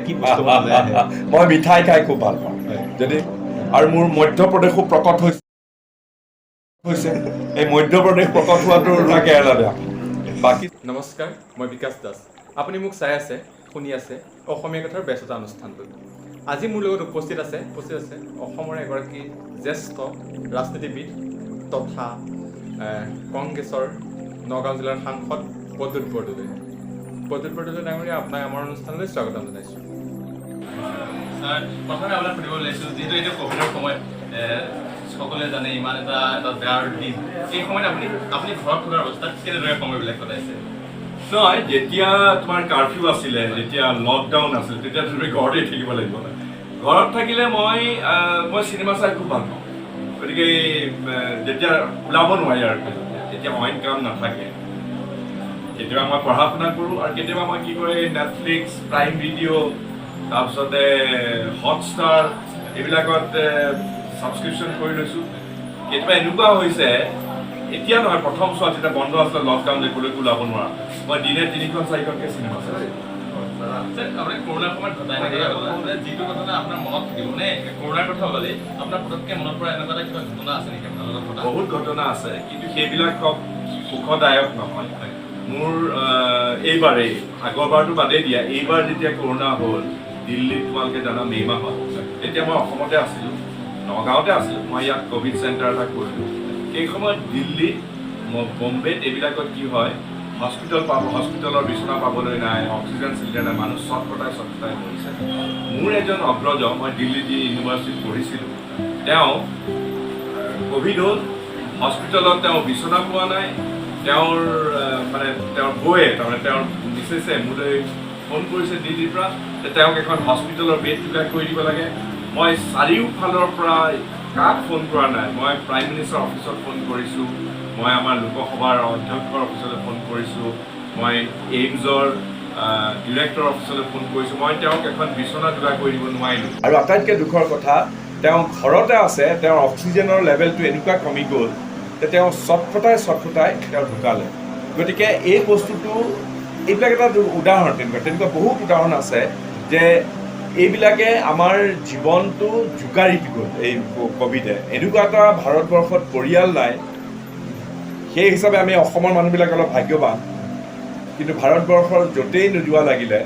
কি বস্তু বনালে আহে? মই মিঠাই খাই খুব ভাল পাওঁ যদি আৰু মোৰ মধ্যপ্ৰদেশো প্ৰকট হৈছে এই মধ্যপ্ৰদেশ প্ৰকট হোৱাটো ৰুণা কেৰেলা বেয়া বাকী নমস্কাৰ, মই বিকাশ দাস। আপুনি মোক চাই আছে, শুনি আছে অসমীয়া কথাৰ ব্যস্ততা অনুষ্ঠানটোত। আজি মোৰ লগত উপস্থিত আছে অসমৰ এগৰাকী জ্যেষ্ঠ ৰাজনীতিবিদ তথা কংগ্ৰেছৰ নগাঁও জিলাৰ সাংসদ প্ৰদ্যুৎ বৰদলৈ। প্ৰদ্যুৎ বৰদলৈ ডাঙৰীয়া, আপোনাক আমাৰ অনুষ্ঠানলৈ স্বাগতম জনাইছোঁ। ছাৰ, প্ৰথমে আপোনাক সুধিব ওলাইছোঁ, যিহেতু এইটো ক'ভিডৰ সময়ত সকলোৱে জানে ইমান এটা বেয়া দিন, এই সময়ত আপুনি ঘৰত থকাৰ অৱস্থাত কেনেদৰে সময়বিলাক কটাইছে? নহয়, যেতিয়া তোমাৰ কাৰ্ফিউ আছিলে, যেতিয়া লকডাউন আছিল, তেতিয়া তুমি ঘৰতেই থাকিব লাগিব। ঘৰত থাকিলে মই চিনেমা চাই খুব ভাল পাওঁ। গতিকে যেতিয়া ওলাব নোৱাৰি আৰু তেতিয়া অইন কাম নাথাকে, কেতিয়াবা মই পঢ়া শুনা কৰোঁ আৰু কেতিয়াবা মই কি কৰে নেটফ্লিক্স, প্ৰাইম ভিডিঅ', তাৰপিছতে হটষ্টাৰ এইবিলাকত ছাবস্ক্ৰিপশ্যন কৰি লৈছোঁ। কেতিয়াবা এনেকুৱা হৈছে, এতিয়া নহয়, প্ৰথম চোৱা যেতিয়া বন্ধ আছিলে লকডাউন কলৈকো ওলাব নোৱাৰা, মই দিনে 3-4খনকৈ চিনেমা চাইছোঁ। আপুনি কৰোণাৰ সময়ত ঘটাই থাকে যিটো ঘটনা আপোনাৰ মনত থাকিব নে? কৰোণাৰ কথা ওলালে আপোনাৰ পটককৈ মনত পৰা এনেকুৱা এটা কিবা ঘটনা আছে নেকি আপোনাৰ লগত ঘটা? বহুত ঘটনা আছে, কিন্তু সেইবিলাক খুব সুখদায়ক নহয়। মোৰ এইবাৰেই, আগৰবাৰটো বাদেই দিয়া, এইবাৰ যেতিয়া কৰোণা হ'ল দিল্লীত, তোমালোকে জানা মে' মাহত, তেতিয়া মই অসমতে আছিলোঁ, নগাঁৱতে আছিলোঁ। মই ইয়াত ক'ভিড চেণ্টাৰ এটা কৰিলোঁ। সেই সময়ত দিল্লীত, বম্বেত এইবিলাকত কি হয়, হস্পিটেলৰ বিচনা পাবলৈ নাই, অক্সিজেন চিলিণ্ডাৰ নাই, মানুহ চটফটাই মৰিছে। মোৰ এজন অগ্ৰজ, মই দিল্লী ইউনিভাৰ্চিটিত পঢ়িছিলোঁ, তেওঁ ক'ভিড হ'ল, হস্পিটেলত তেওঁ বিচনা পোৱা নাই। তেওঁৰ বৌয়ে, তেওঁৰ মিছেছে মোলৈ ফোন কৰিছে দিল্লীৰ পৰা যে তেওঁক এখন হস্পিটেলৰ বেড যোগাৰ কৰি দিব লাগে। মই চাৰিওফালৰ পৰা কাক ফোন কৰা নাই, মই প্ৰাইম মিনিষ্টাৰ অফিচত ফোন কৰিছোঁ, মই আমাৰ লোকসভাৰ অধ্যক্ষৰ অফিচলৈ ফোন কৰিছোঁ, মই এইমছৰ ডিৰেক্টৰ অফিচলৈ ফোন কৰিছোঁ। মই তেওঁক এখন বিচনা যোগাৰ কৰি দিব নোৱাৰিলোঁ। আৰু আটাইতকৈ দুখৰ কথা, তেওঁ ঘৰতে আছে, তেওঁৰ অক্সিজেনৰ লেভেলটো এনেকুৱা কমি গ'ল যে তেওঁ চটফটাই তেওঁ ঢুকালে। গতিকে এই বস্তুটো, এইবিলাক এটা উদাহৰণ, তেনেকুৱা বহুত উদাহৰণ আছে যে এইবিলাকে আমাৰ জীৱনটো জোকাৰি দি গ'ল। এই ক'ভিডে এনেকুৱা এটা ভাৰতবৰ্ষত পৰিয়াল নাই, সেই হিচাপে আমি অসমৰ মানুহবিলাক অলপ ভাগ্যৱান, কিন্তু ভাৰতবৰ্ষৰ য'তেই নোযোৱা লাগিলে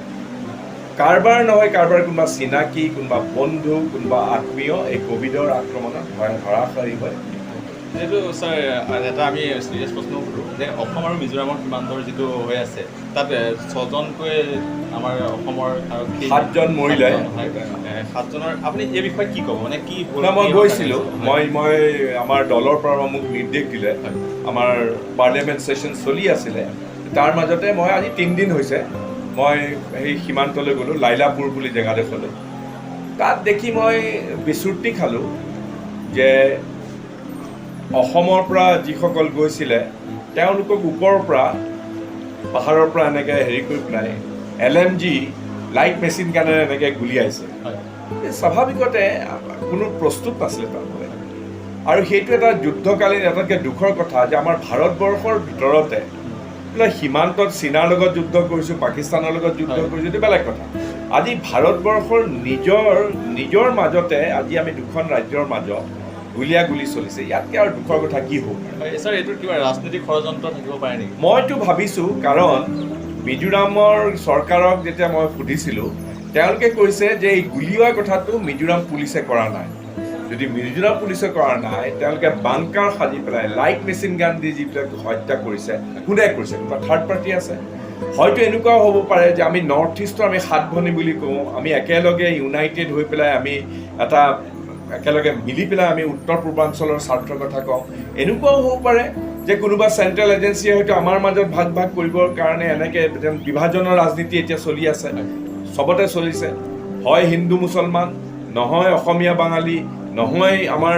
কাৰোবাৰ নহয় কাৰোবাৰ কোনোবা চিনাকি, কোনোবা বন্ধু, কোনোবা আত্মীয় এই ক'ভিডৰ আক্ৰমণত ধৰাশায়ী হয়। যিহেতু ছাৰ এটা আমি চিৰিয়াছ প্ৰশ্ন কৰোঁ যে অসম আৰু মিজোৰামৰ সীমান্তৰ যিটো হৈ আছে, তাত 6জনকৈ আমাৰ অসমৰ আৰক্ষী 7জন মৰিলে। 7জনৰ আপুনি এই বিষয়ে কি ক'ব, মানে কি? মই গৈছিলোঁ, মই আমাৰ দলৰ পৰা মোক নিৰ্দেশ দিলে, আমাৰ পাৰ্লিয়ামেণ্ট ছেশ্যন চলি আছিলে, তাৰ মাজতে মই আজি 3 দিন হৈছে মই সেই সীমান্তলৈ গ'লোঁ, লাইলাপুৰ বুলি জেগাডোখৰলৈ। তাত দেখি মই বিচুৰ্তি খালোঁ যে অসমৰ পৰা যিসকল গৈছিলে তেওঁলোকক ওপৰৰ পৰা, পাহাৰৰ পৰা এনেকৈ হেৰি কৰি পেলাই LMG লাইট মেচিন গানেৰে এনেকৈ গুলিয়াইছে। স্বাভাৱিকতে কোনো প্ৰস্তুত নাছিলে তাৰমানে। আৰু সেইটো এটা যুদ্ধকালীন আটাইতকৈ দুখৰ কথা যে আমাৰ ভাৰতবৰ্ষৰ ভিতৰতে সীমান্তত চীনাৰ লগত যুদ্ধ কৰিছোঁ, পাকিস্তানৰ লগত যুদ্ধ কৰিছোঁ, এইটো বেলেগ কথা। আজি ভাৰতবৰ্ষৰ নিজৰ মাজতে আজি আমি দুখন ৰাজ্যৰ মাজত গুলি চলিছে, ইয়াতকৈ আৰু দুখৰ কথা কি হ'ব? ছাৰ, এইটোৰ কিবা ৰাজনৈতিক ষড়যন্ত্ৰ থাকিব পাৰে নেকি? মইতো ভাবিছোঁ, কাৰণ মিজোৰামৰ চৰকাৰক যেতিয়া মই সুধিছিলোঁ, তেওঁলোকে কৈছে যে এই গুলীওৱা কথাটো মিজোৰাম পুলিচে কৰা নাই। যদি মিজোৰাম পুলিচে কৰা নাই, তেওঁলোকে বাংকাৰ সাজি পেলাই লাইট মেচিন গান দি যিবিলাক হত্যা কৰিছে, কোনে কৰিছে? কিবা থাৰ্ড পাৰ্টি আছে? হয়তো এনেকুৱাও হ'ব পাৰে যে আমি নৰ্থ ইষ্টৰ আমি 7 ভনী বুলি কওঁ, আমি একেলগে ইউনাইটেড হৈ পেলাই আমি একেলগে মিলি পেলাই আমি উত্তৰ পূৰ্বাঞ্চলৰ স্বাৰ্থৰ কথা কওঁ। এনেকুৱাও হ'ব পাৰে যে কোনোবা চেণ্ট্ৰেল এজেঞ্চিয়ে হয়তো আমাৰ মাজত ভাগ কৰিবৰ কাৰণে এনেকৈ বিভাজনৰ ৰাজনীতি এতিয়া চলি আছে, চবতে চলিছে। হয় হিন্দু মুছলমান, নহয় অসমীয়া বাঙালী, নহয় আমাৰ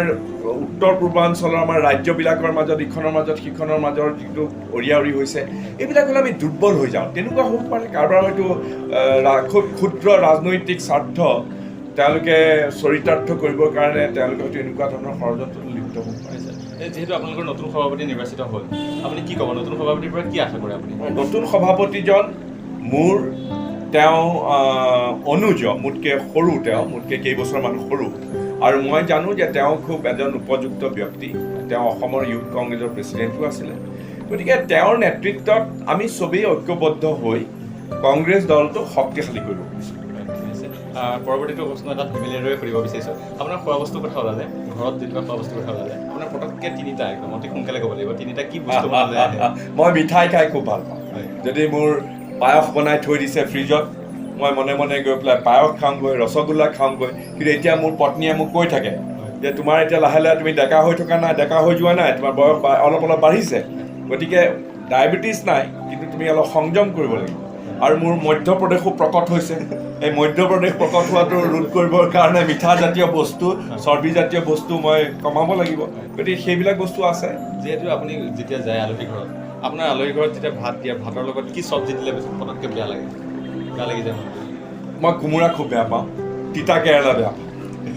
উত্তৰ পূৰ্বাঞ্চলৰ আমাৰ ৰাজ্যবিলাকৰ মাজত ইখনৰ মাজত সিখনৰ মাজৰ যিটো অৰিয়া হৈছে, এইবিলাক হ'লে আমি দুৰ্বল হৈ যাওঁ। তেনেকুৱা হ'ব পাৰে। কাৰোবাৰ হয়তো খুব ক্ষুদ্ৰ ৰাজনৈতিক স্বাৰ্থ তেওঁলোকে চৰিতাৰ্থ কৰিবৰ কাৰণে তেওঁলোকে হয়তো এনেকুৱা ধৰণৰ ষড়যন্ত্ৰত লিপ্ত হ'ব পাৰে। যিহেতু আপোনালোকৰ নতুন সভাপতি নিৰ্বাচিত হ'ল, আপুনি কি ক'ব? নতুন সভাপতিৰ পৰা কি আশা কৰে আপুনি? নতুন সভাপতিজন মোৰ তেওঁ অনুজ মোতকৈ সৰু, তেওঁ মোতকৈ কেইবছৰমান সৰু, আৰু মই জানো যে তেওঁ খুব এজন উপযুক্ত ব্যক্তি। তেওঁ অসমৰ ইউথ কংগ্ৰেছৰ প্ৰেছিডেণ্টো আছিলে। গতিকে তেওঁৰ নেতৃত্বত আমি চবেই ঐক্যবদ্ধ হৈ কংগ্ৰেছ দলটো শক্তিশালী কৰিব বিচাৰিছোঁ। পৰৱৰ্তীটো প্ৰশ্ন এটা ফেমিলিয়াৰলৈ কৰিব বিচাৰিছোঁ। আপোনাৰ খোৱা বস্তুৰ কথা ওলালে, ঘৰত যেনেকুৱা খোৱা বস্তুৰ কথা ওলালে, আপোনাৰ পটককৈ তিনিটা একদম অতি সোনকালে ক'ব লাগিব, তিনিটা কি বস্তু বনালে আহে? মই মিঠাই খাই খুব ভাল পাওঁ। যদি মোৰ পায়স বনাই থৈ দিছে ফ্ৰিজত, মই মনে মনে গৈ পেলাই পায়স খাওঁগৈ, ৰসগোল্লা খাওঁগৈ। কিন্তু এতিয়া মোৰ পত্নীয়ে মোক কৈ থাকে যে তোমাৰ এতিয়া লাহে লাহে তুমি ডেকা হৈ থকা নাই, ডেকা হৈ যোৱা নাই, তোমাৰ বয়স অলপ অলপ বাঢ়িছে, গতিকে ডায়েবেটিছ নাই, কিন্তু তুমি অলপ সংযম কৰিব লাগিব। আৰু মোৰ মধ্যপ্ৰদেশো প্ৰকট হৈছে। এই মধ্যপ্ৰদেশ প্ৰকট হোৱাটো ৰোধ কৰিবৰ কাৰণে মিঠাজাতীয় বস্তু, চৰ্বিজাতীয় বস্তু মই কমাব লাগিব। গতিকে সেইবিলাক বস্তু আছে। যিহেতু আপুনি যেতিয়া যায় আলহী ঘৰত, আপোনাৰ আলহী ঘৰত যেতিয়া ভাত দিয়ে, ভাতৰ লগত কি চব্জি দিলে পটককৈ বেয়া লাগি যায়? মই কোমোৰা খুব বেয়া পাওঁ, তিতা কেৰেলা বেয়া পাওঁ,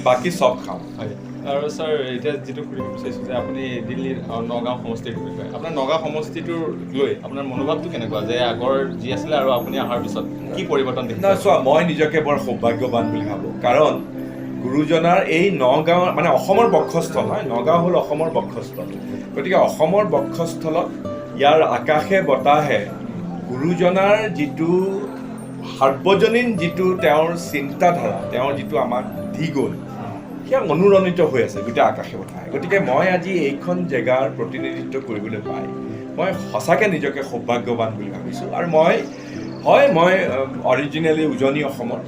বাকী চব খাওঁ। হয়। আৰু ছাৰ এতিয়া যিটো সুধিব বিচাৰিছোঁ যে আপুনি দিল্লীৰ নগাঁও সমষ্টিটোৰ বিষয়ে, আপোনাৰ নগাঁও সমষ্টিটোৰ লৈ আপোনাৰ মনোভাৱটো কেনেকুৱা, যে আগৰ যি আছিলে আৰু আপুনি অহাৰ পিছত কি পৰিৱৰ্তন দেখিছে? নাই চোৱা, মই নিজকে বৰ সৌভাগ্যৱান বুলি ভাবোঁ। কাৰণ গুৰুজনাৰ এই নগাঁও মানে অসমৰ বক্ষস্থল হয়, নগাঁও হ'ল অসমৰ বক্ষস্থল। গতিকে অসমৰ বক্ষস্থলত ইয়াৰ আকাশে বতাহে গুৰুজনাৰ যিটো সাৰ্বজনীন যিটো তেওঁৰ চিন্তাধাৰা, তেওঁৰ যিটো আমাক দি গ'ল, সেয়া অনুৰণিত হৈ আছে গোটেই আকাশে বতাহে। গতিকে মই আজি এইখন জেগাৰ প্ৰতিনিধিত্ব কৰিবলৈ পাই মই সঁচাকৈ নিজকে সৌভাগ্যৱান বুলি ভাবিছোঁ। আৰু মই অৰিজিনেলি উজনি অসমৰ,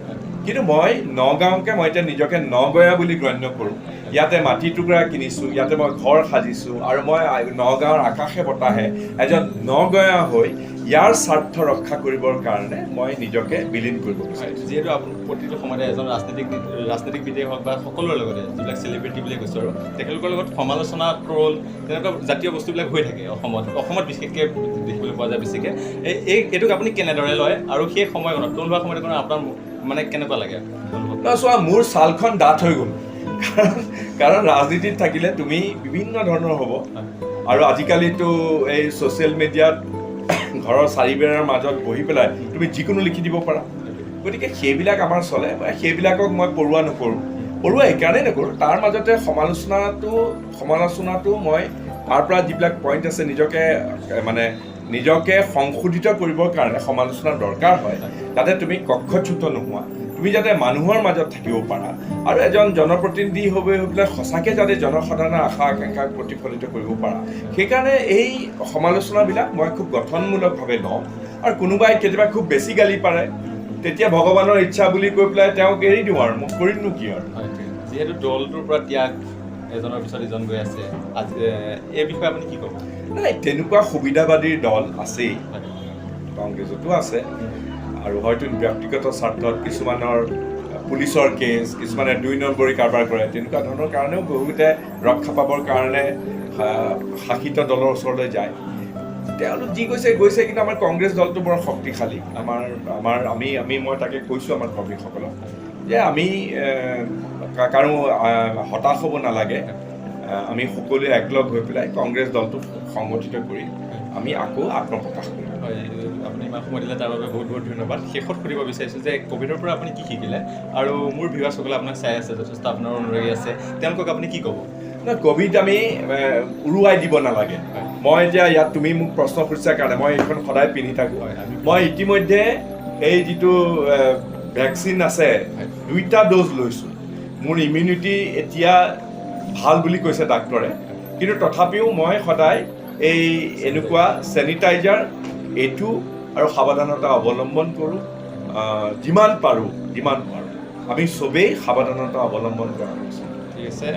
কিন্তু মই নগাঁওকে মই এতিয়া নিজকে নগঞা বুলি গণ্য কৰোঁ। ইয়াতে মাটি টুকুৰা কিনিছোঁ, ইয়াতে মই ঘৰ সাজিছোঁ, আৰু মই নগাঁৱৰ আকাশে বতাহে এজন নগঞা হৈ ইয়াৰ স্বাৰ্থ ৰক্ষা কৰিবৰ কাৰণে মই নিজকে বিলীন কৰিব বিচাৰিছোঁ। যিহেতু আপুনি প্ৰতিটো সময়তে এজন ৰাজনীতিবিদেই হওক বা সকলোৰে লগতে যিবিলাক চেলিব্ৰিটি বুলি কৈছোঁ, আৰু তেখেতলোকৰ লগত সমালোচনা, ট্ৰল, তেনেকুৱা জাতীয় বস্তুবিলাক হৈ থাকে অসমত বিশেষকৈ দেখিবলৈ পোৱা যায় বেছিকৈ। এইটোক আপুনি কেনেদৰে লয়, আৰু সেই সময়কণত ট্ৰল হোৱা সময়ত আপোনাৰ মানে কেনেকুৱা লাগে? চোৱা, মোৰ ছালখন ডাঠ হৈ গ'ল, কাৰণ ৰাজনীতিত থাকিলে তুমি বিভিন্ন ধৰণৰ হ'ব। আৰু আজিকালিতো এই ছ'চিয়েল মিডিয়াত ঘৰৰ চাৰিবেৰৰ মাজত বহি পেলাই তুমি যিকোনো লিখি দিব পাৰা। গতিকে সেইবিলাক আমাৰ চলে, সেইবিলাকক মই পৰুৱা নকৰোঁ। পৰুৱা এইকাৰণেই নকৰোঁ, তাৰ মাজতে সমালোচনাটো মই তাৰ পৰা যিবিলাক পইণ্ট আছে নিজকে সংশোধিত কৰিবৰ কাৰণে সমালোচনাৰ দৰকাৰ হয়, যাতে তুমি কক্ষচ্যুত নোহোৱা, তুমি যাতে মানুহৰ মাজত থাকিব পাৰা, আৰু এজন জনপ্ৰতিনিধি হৈ পেলাই সঁচাকৈ যাতে জনসাধাৰণৰ আশা আকাংক্ষাক প্ৰতিফলিত কৰিব পাৰা। সেইকাৰণে এই সমালোচনাবিলাক মই খুব গঠনমূলকভাৱে লওঁ। আৰু কোনোবাই কেতিয়াবা খুব বেছি গালি পাৰে, তেতিয়া ভগৱানৰ ইচ্ছা বুলি কৈ পেলাই তেওঁক এৰি দিওঁ, আৰু মোক কৰিমনো কি আৰু। যিহেতু দলটোৰ পৰা ত্যাগ এজনৰ পিছত এজন গৈ আছে, আজি এই বিষয়ে আপুনি কি ক'ব? নাই, তেনেকুৱা সুবিধাবাদীৰ দল আছেই, কংগ্ৰেছতো আছে, আৰু হয়তো ব্যক্তিগত স্বাৰ্থত কিছুমানৰ পুলিচৰ কেছ, কিছুমানে 2 নম্বৰী কাৰবাৰ কৰে, তেনেকুৱা ধৰণৰ কাৰণেও বহুতে ৰক্ষা পাবৰ কাৰণে শাসিত দলৰ ওচৰলৈ যায়। তেওঁলোক যি গৈছে, কিন্তু আমাৰ কংগ্ৰেছ দলটো বৰ শক্তিশালী। মই তাকে কৈছোঁ আমাৰ কৰ্মীসকলক যে আমি কাৰো হতাশ হ'ব নালাগে। আমি সকলোৱে একলগ হৈ পেলাই কংগ্ৰেছ দলটো সংগঠিত কৰি আমি আকৌ আত্মপ্ৰকাশ কৰিম। হয়, আপুনি ইমান সময় দিলে তাৰ বাবে বহুত বহুত ধন্যবাদ। শেষত সুধিব বিচাৰিছোঁ যে ক'ভিডৰ পৰা আপুনি কি শিকিলে, আৰু মোৰ ভিউৱাৰ্ছসকলে আপোনাক চাই আছে, যথেষ্ট আপোনাৰ অনুৰাগী আছে, তেওঁলোকক আপুনি কি ক'ব? ক'ভিড আমি উৰুৱাই দিব নালাগে। মই এতিয়া ইয়াত তুমি মোক প্ৰশ্ন সুধিছাৰ কাৰণে মই এইখন সদায় পিন্ধি থাকোঁ। মই ইতিমধ্যে এই যিটো ভেকচিন আছে 2টা ড'জ লৈছোঁ। মোৰ ইমিউনিটি এতিয়া ভাল বুলি কৈছে ডাক্তৰে, কিন্তু তথাপিও মই সদায় এনেকুৱা চেনিটাইজাৰ এইটো আৰু সাৱধানতা অৱলম্বন কৰোঁ। যিমান পাৰোঁ আমি চবেই সাৱধানতা অৱলম্বন কৰা উচিত। ঠিক আছে,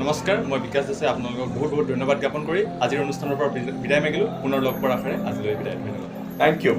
নমস্কাৰ। মই বিকাশ দাসে আপোনালোকক বহুত বহুত ধন্যবাদ জ্ঞাপন কৰি আজিৰ অনুষ্ঠানৰ পৰা বিদায় মাগিলোঁ। পুনৰ লগ পোৱাৰ আশাৰে আজিলৈ বিদায়। ধন্যবাদ। Thank U.